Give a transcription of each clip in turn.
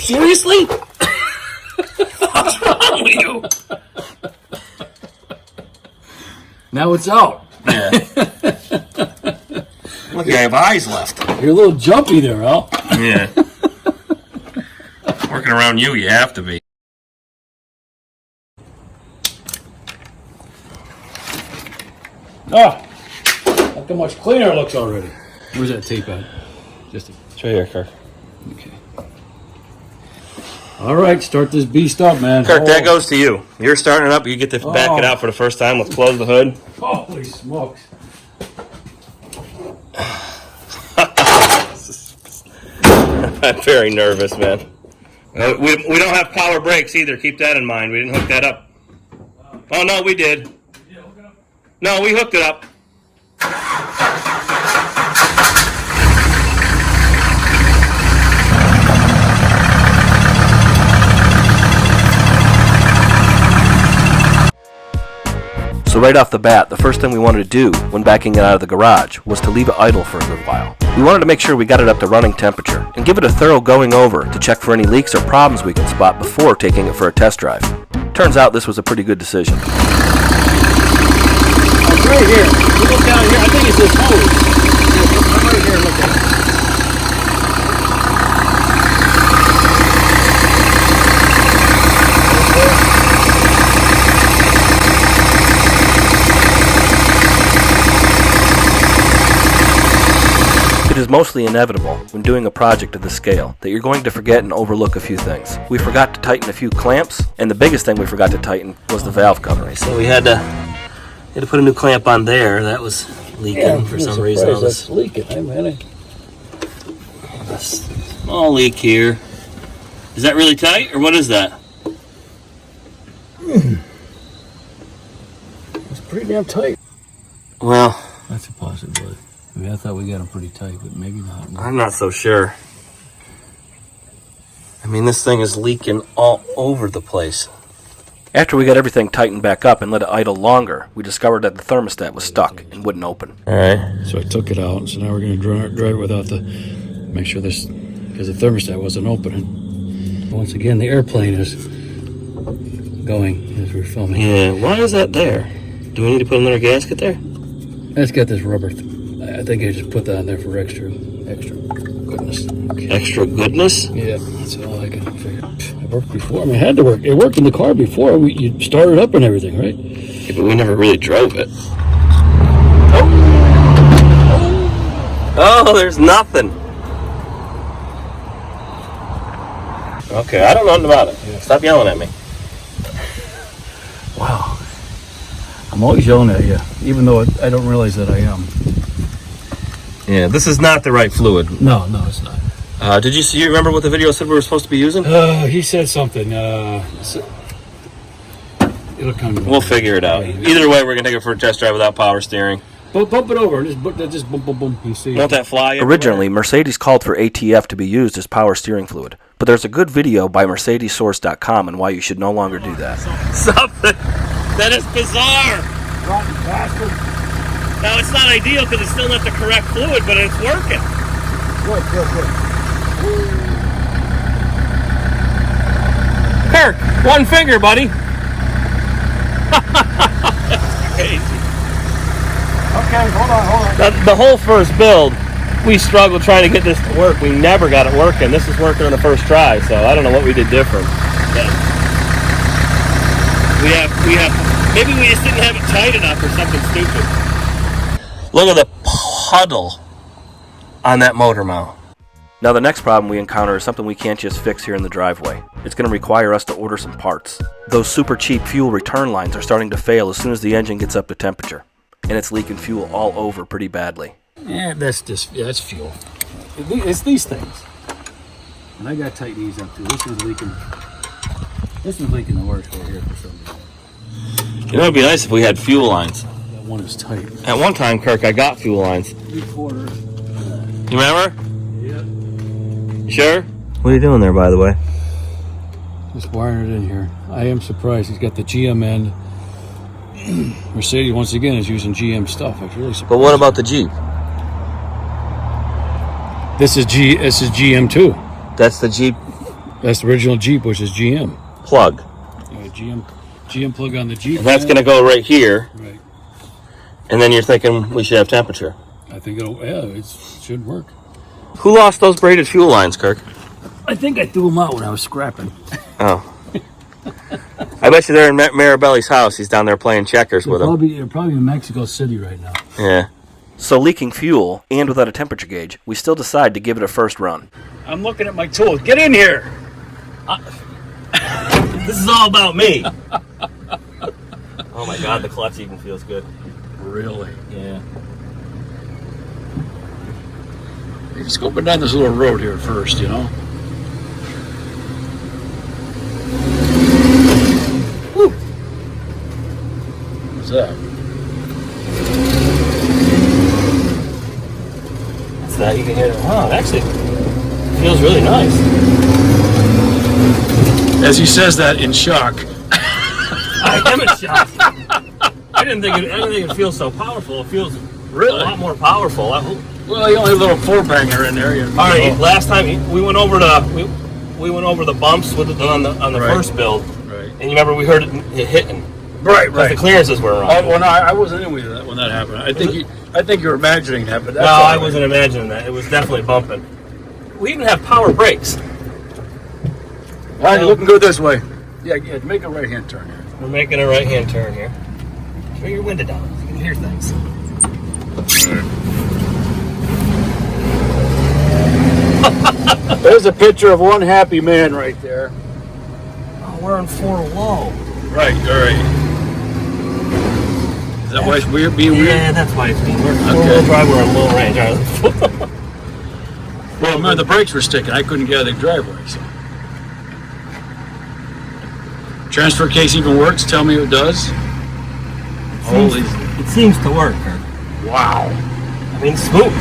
Seriously? What's wrong with you? Now it's out. Yeah. Look, I have eyes left. You're a little jumpy there, Al. Yeah. Working around you have to be. Ah, look how much cleaner it looks already. Where's that tape at? Just It's right here, Kirk. okay. All right, start this beast up, man. Kirk, that goes to you. You're starting it up. You get to back it out for the first time. Let's close the hood. Holy smokes! I'm very nervous, man. We don't have power brakes either. Keep that in mind. We didn't hook that up. Oh, no, we did. No, we hooked it up. So right off the bat, the first thing we wanted to do when backing it out of the garage was to leave it idle for a little while. We wanted to make sure we got it up to running temperature and give it a thorough going over to check for any leaks or problems we can spot before taking it for a test drive. Turns out this was a pretty good decision. It's right here. You look down here. I think it's this hose. Come right here. Look at it. It is mostly inevitable when doing a project of this scale that you're going to forget and overlook a few things. We forgot to tighten a few clamps, and the biggest thing we forgot to tighten was the valve cover. So we had to put a new clamp on there. That was leaking for some reason. That's leaking. Hey, man. A small leak here. Is that really tight, or what is that? It's pretty damn tight. Well, That's a possibility. I mean, I thought we got them pretty tight, but maybe not. I'm not so sure. I mean, this thing is leaking all over the place. After we got everything tightened back up and let it idle longer, we discovered that the thermostat was stuck and wouldn't open. All right. So I took it out, so now we're going to drive it without the, make sure this, because the thermostat wasn't opening. Once again, the airplane is going as we're filming. Yeah, why is that there? Do we need to put another gasket there? Let's get this rubber. I think I just put that on there for extra goodness. Okay. Extra goodness? Yeah, that's all I can figure. It worked before. I mean, it had to work. It worked in the car before. You started up and everything, right? Yeah, but we never really drove it. Oh, there's nothing. Okay, I don't know nothing about it. Yeah. Stop yelling at me. Wow. I'm always yelling at you, even though I don't realize that I am. Yeah, this is not the right fluid. No, it's not. Did you see? You remember what the video said we were supposed to be using? He said something. It'll come. We'll figure it out. Either way, we're gonna take it for a test drive without power steering. Bump it over. Just boom, boom, boom. You see? Don't that fly? Originally, Mercedes called for ATF to be used as power steering fluid, but there's a good video by MercedesSource.com on why you should no longer do that. Something that is bizarre. Rotten bastard. Now it's not ideal because it's still not the correct fluid, but it's working. Good. Kirk, one finger, buddy. That's crazy. Okay, hold on. The whole first build, we struggled trying to get this to work. We never got it working. This is working on the first try, so I don't know what we did different. But we have. Maybe we just didn't have it tight enough or something stupid. Look at the puddle on that motor mount. Now the next problem we encounter is something we can't just fix here in the driveway. It's going to require us to order some parts. Those super cheap fuel return lines are starting to fail as soon as the engine gets up to temperature. And it's leaking fuel all over pretty badly. Yeah, that's fuel. It's these things. And I got to tighten these up too. This is leaking the worst right here for some reason. You know, it'd be nice if we had fuel lines. That one is tight. At one time, Kirk, I got fuel lines. 3/4. You remember? Yeah. You sure? What are you doing there, by the way? Just wiring it in here. I am surprised. He's got the GM end. Mercedes, once again, is using GM stuff. It's really surprising. But what about the Jeep? This is GM too. That's the Jeep That's the original Jeep, which is GM. plug. GM plug on the Jeep. And that's going to go right here. Right. And then you're thinking we should have temperature. I think it should work. Who lost those braided fuel lines, Kirk? I think I threw them out when I was scrapping. Oh. I bet you they're in Marabelli's house. He's down there playing checkers with him. They're probably in Mexico City right now. Yeah. So leaking fuel, and without a temperature gauge, we still decide to give it a first run. I'm looking at my tools. Get in here! This is all about me. Oh my God, the clutch even feels good. Really? Yeah. You just go up and down this little road here first, you know? Woo. What's that? That's that. You can hear it. Wow, it actually feels really nice. As he says that in shock. I am in shock. I didn't think it'd feel so powerful. It feels Really? a lot more powerful. Well, you only have a little four-banger in there. All right, last time we went over we went over the bumps with on the Right. first build, Right. and you remember we heard it hitting. Right, The clearances were wrong. Well, no, I wasn't in with that when that happened. I think you were imagining that, but that's No, all I right. wasn't imagining that. It was definitely bumping. We even have power brakes. All right, you looking good this way. Yeah, make a right-hand turn here. We're making a right-hand turn here. Turn your window down. You can hear things. There's a picture of one happy man right there. Oh, we're on 4 low. Right, all right. Is that why it's weird? Being weird? Yeah, that's why it's being weird. Okay. 4-wheel drive, we're on low range. All right. Well, remember the brakes were sticking. I couldn't get out of the driveway. So. Transfer case even works. Tell me it does. It seems to work, Kirk. Wow. I mean, smooth.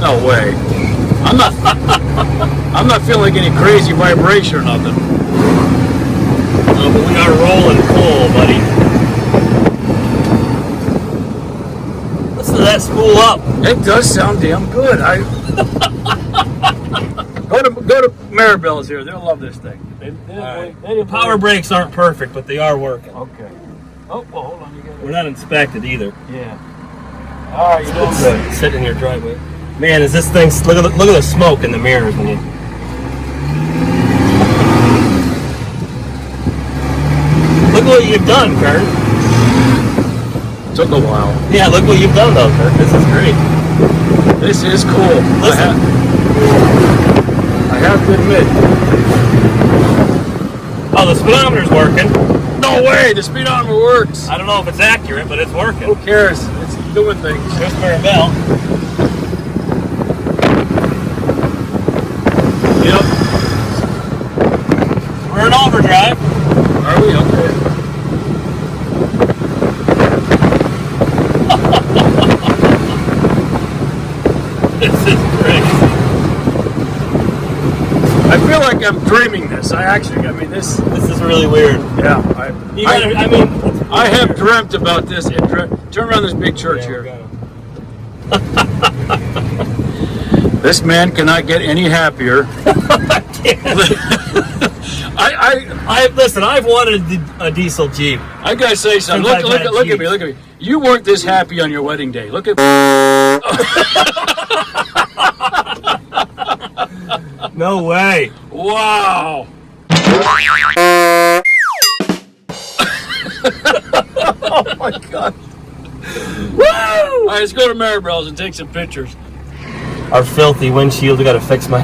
No way. I'm not feeling any crazy vibration or nothing. No, but we are rolling full, buddy. Listen to that spool up. It does sound damn good. Go to Marabel's here. They'll love this thing. Power brakes aren't perfect, but they are working. Okay. Oh, well, hold on. You got We're not inspected either. Yeah. All right, you're doing good. Sitting in your driveway. Man, is this thing? Look at the smoke in the mirrors when you. Look what you've done, Kurt. Took a while. Yeah, look what you've done, though, Kurt. This is great. This is cool. Listen. I have to admit. Oh, the speedometer's working. No way, the speedometer works. I don't know if it's accurate, but it's working. Who cares? It's doing things. There's Marabel. Yep. We're in overdrive. Are we? Okay. This is great. I feel like I'm dreaming this. This is really weird. Yeah. I have weird. dreamt about this. Turn around this big church Yeah, here. This man cannot get any happier. Listen, I've wanted a diesel Jeep. I gotta say something. Since I've had Look at Jeeps. me. You weren't this happy on your wedding day. Look at. No way. Wow. Oh my God. Woo! All right, let's go to Marabel's and take some pictures. Our filthy windshield. We got to fix my.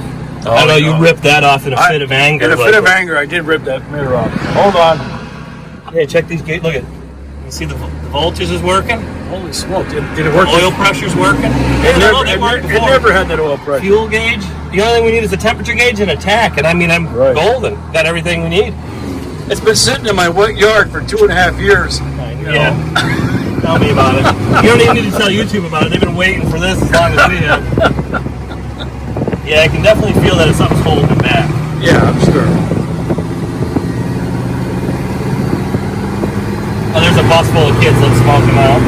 I know you ripped that off in a fit of anger. In a fit of anger, I did rip that mirror off. Hold on. Hey, check these gates. Look at. You see the voltage is working. Holy smoke! Did it work? Oil pressure's working. It never had that oil pressure. Fuel gauge. The only thing we need is a temperature gauge and a tack. And I mean, I'm Right. golden. Got everything we need. It's been sitting in my wet yard for 2.5 years. Yeah. Tell me about it. You don't even need to tell YouTube about it. They've been waiting for this as long as we have. Yeah, I can definitely feel that something's holding it back. Yeah, I'm sure. Oh, there's a bus full of kids. kids that smoke them out.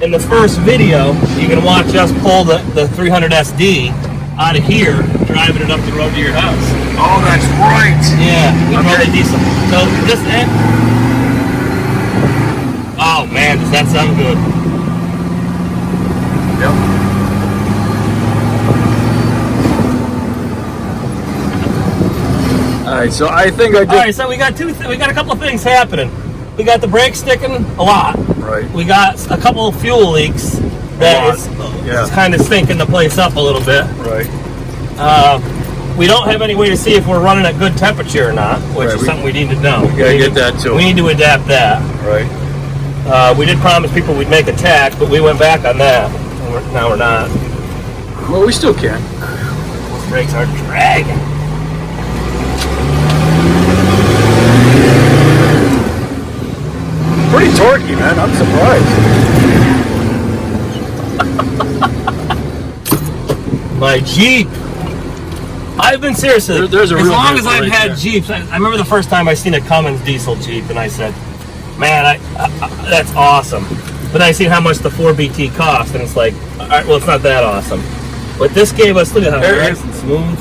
In the first video, you can watch us pull the 300 SD out of here, driving it up the road to your house. Oh, that's right. Yeah, we run a diesel. So this end. Oh man, does that sound good? Yep. All right, so I think I just. All right, so we got a couple of things happening. We got the brakes sticking a lot. Right. We got a couple of fuel leaks that is kind of stinking the place up a little bit. Right. We don't have any way to see if we're running at good temperature or not, which is something we need to know. We gotta get that too. We need to adapt that. Right. We did promise people we'd make a tack, but we went back on that. Now we're not. Well, we still can. Those brakes are dragging. Pretty torquey, man. I'm surprised. My Jeep. I've been serious. There's a as real long as difference I've right had there. Jeeps, I remember the first time I seen a Cummins diesel Jeep, and I said, "Man, that's awesome." But I seen how much the 4BT cost, and it's like, all right, well, it's not that awesome. But this gave us, look at how nice and smooth.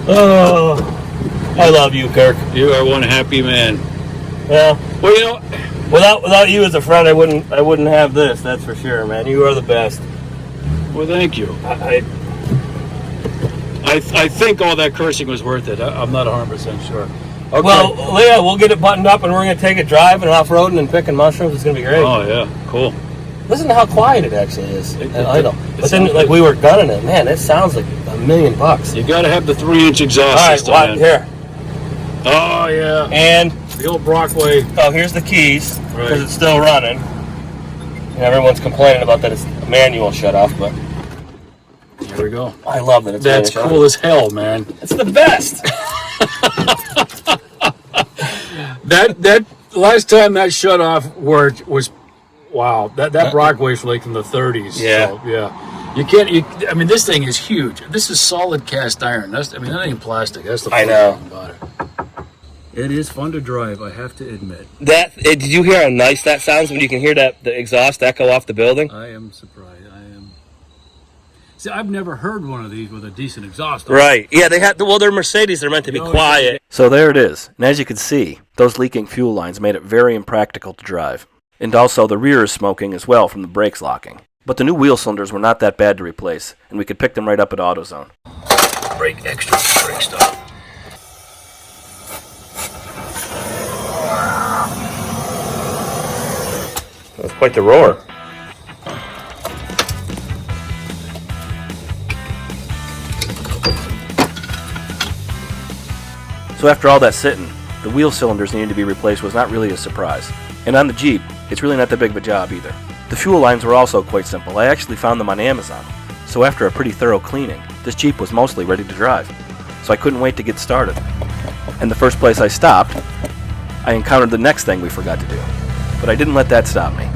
Oh, I love you, Kirk. You are one happy man. Yeah. Well, you know, Without you as a friend, I wouldn't have this. That's for sure, man. You are the best. well, thank you. I I think all that cursing was worth it. I'm not 100% sure. Okay. Well, Leah, we'll get it buttoned up, and we're going to take it driving and off-roading and picking mushrooms. It's going to be great. Oh yeah, cool. Listen to how quiet it actually is It at idle. But then, sounds like, we were gunning it. Man, it sounds like $1,000,000. You got to have the 3-inch exhaust All right, system. what, man. here. Oh yeah. And, The old Brockway. oh, here's the keys, because Right. it's still running. And everyone's complaining about that it's a manual shut-off, but Here we go. I love that it's That's manual cool as hell, man. shut-off. It's the best. That last time that shut off worked was, wow. That Brockway's like from the 30s. Yeah. So, yeah. You can't. I mean, this thing is huge. This is solid cast iron. That ain't plastic. That's the I funny know. thing about it. It is fun to drive, I have to admit. Did you hear how nice that sounds when you can hear the exhaust echo off the building? I am surprised. See, I've never heard one of these with a decent exhaust. Right. Yeah, they're Mercedes. They're meant to be quiet. So there it is, and as you can see, those leaking fuel lines made it very impractical to drive. And also the rear is smoking as well from the brakes locking. But the new wheel cylinders were not that bad to replace, and we could pick them right up at AutoZone. Brake extra, brake stop. That's quite the roar. So after all that sitting, the wheel cylinders needing to be replaced was not really a surprise. And on the Jeep, it's really not that big of a job either. The fuel lines were also quite simple. I actually found them on Amazon. So after a pretty thorough cleaning, this Jeep was mostly ready to drive. So I couldn't wait to get started. And the first place I stopped, I encountered the next thing we forgot to do. But I didn't let that stop me.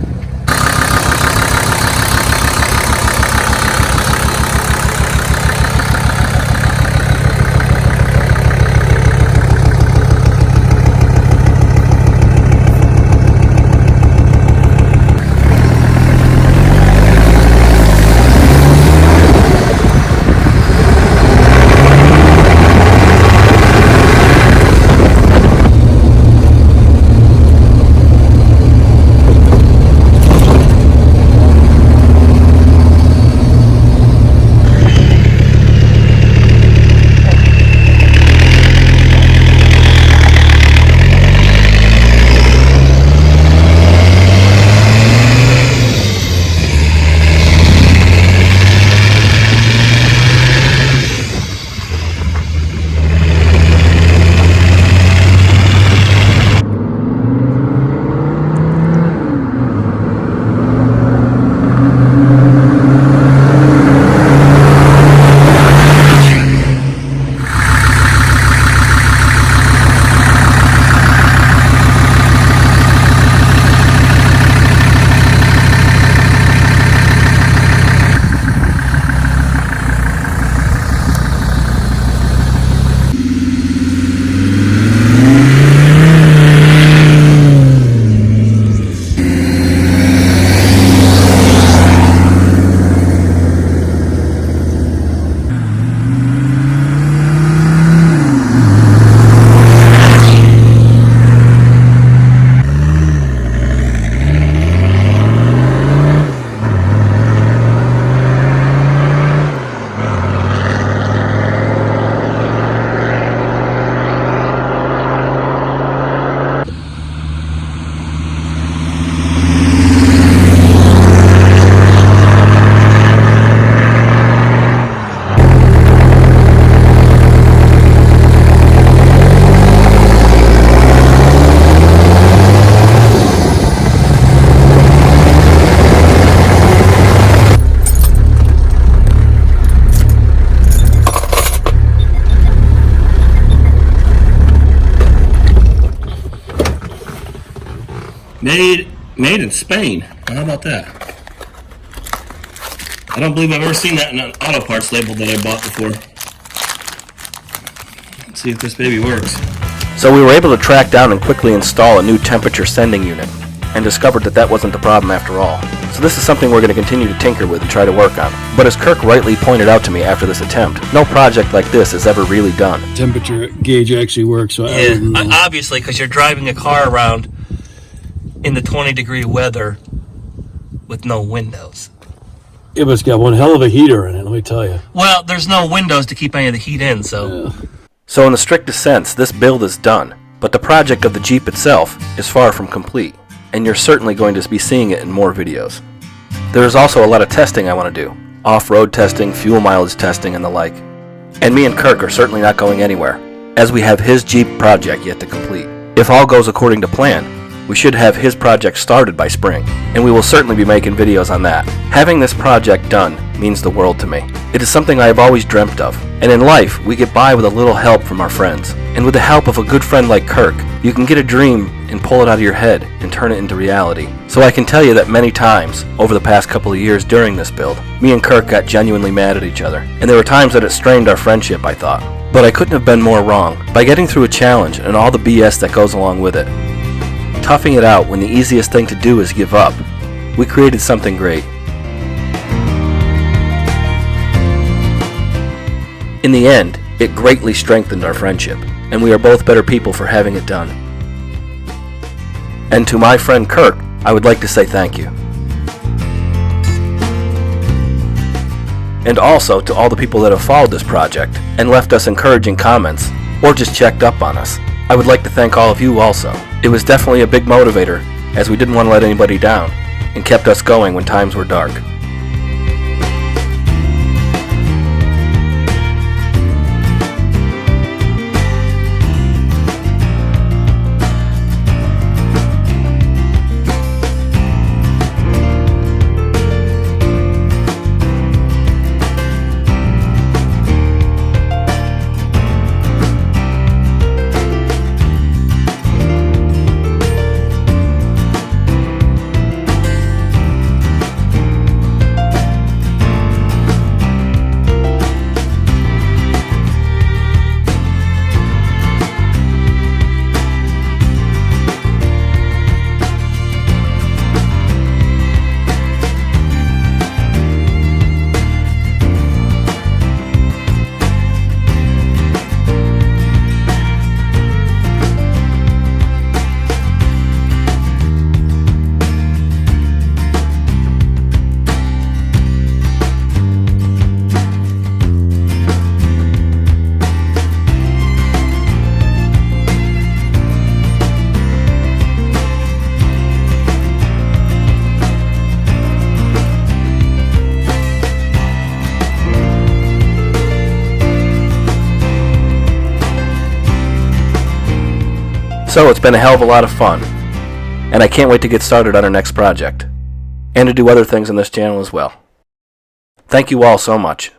Made in Spain. How about that? I don't believe I've ever seen that in an auto parts label that I bought before. Let's see if this baby works. So we were able to track down and quickly install a new temperature sending unit, and discovered that that wasn't the problem after all. So this is something we're going to continue to tinker with and try to work on. But as Kirk rightly pointed out to me after this attempt, no project like this is ever really done. Temperature gauge actually works. So Obviously, because you're driving a car around in the 20-degree weather with no windows. Yeah, but it's got one hell of a heater in it, let me tell you. Well, there's no windows to keep any of the heat in, so... Yeah. So in the strictest sense, this build is done. But the project of the Jeep itself is far from complete, and you're certainly going to be seeing it in more videos. There is also a lot of testing I want to do. Off-road testing, fuel mileage testing, and the like. And me and Kirk are certainly not going anywhere, as we have his Jeep project yet to complete. If all goes according to plan, we should have his project started by spring, and we will certainly be making videos on that. Having this project done means the world to me. It is something I have always dreamt of, and in life we get by with a little help from our friends. And with the help of a good friend like Kirk, you can get a dream and pull it out of your head and turn it into reality. So I can tell you that many times over the past couple of years during this build, me and Kirk got genuinely mad at each other, and there were times that it strained our friendship, I thought. But I couldn't have been more wrong. By getting through a challenge and all the BS that goes along with it, toughing it out when the easiest thing to do is give up, we created something great. In the end, it greatly strengthened our friendship, and we are both better people for having it done. And to my friend Kirk, I would like to say thank you. And also to all the people that have followed this project and left us encouraging comments, or just checked up on us. I would like to thank all of you also. It was definitely a big motivator, as we didn't want to let anybody down, and kept us going when times were dark. So it's been a hell of a lot of fun, and I can't wait to get started on our next project, and to do other things on this channel as well. Thank you all so much.